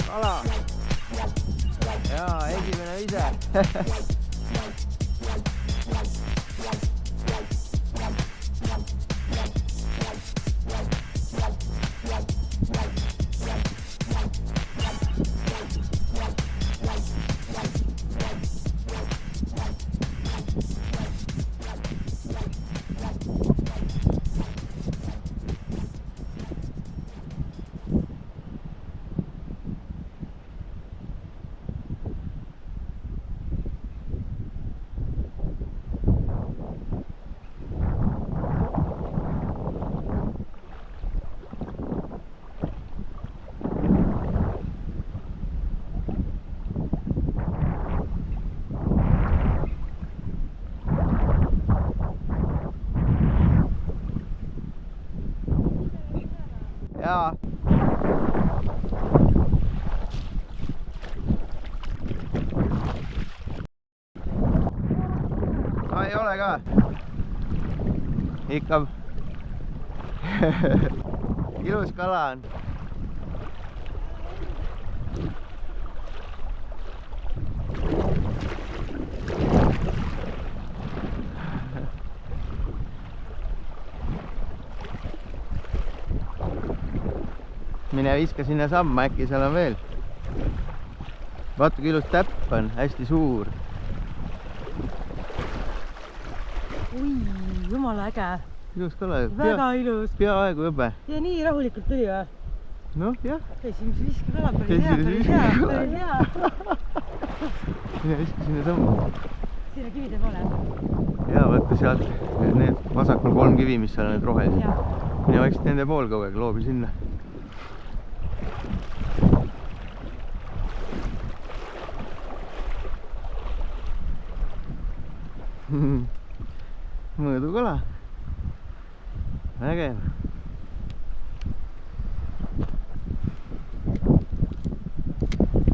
Kala. Jaa, esimene ise. Jaa. Ei ole ka. Ikka. Ilus kala on. Mine viska sinna samma, äkki seal on veel. Vaata kui ilus täpp on, hästi suur. Ui, jumala äge. Ilus kala. Väga ilus. Peaaegu hõbe. Ja nii rahulikult tuli või? Noh, jah. Esimese viska kala, päris hea. Mine viska sinna samma. Sinna kivide poole. Jaa, võtta sealt need vasakul 3 kivi, mis seal on need rohelised. Mine vaikselt nende pool kogu aeg, loobi sinna. Mõõdukala. Vägev.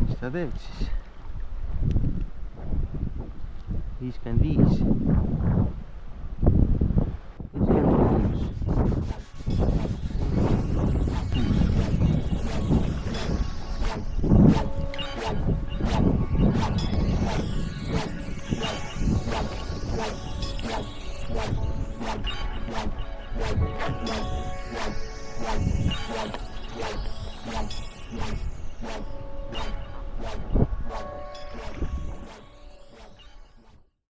Mis ta teeb siis? 55.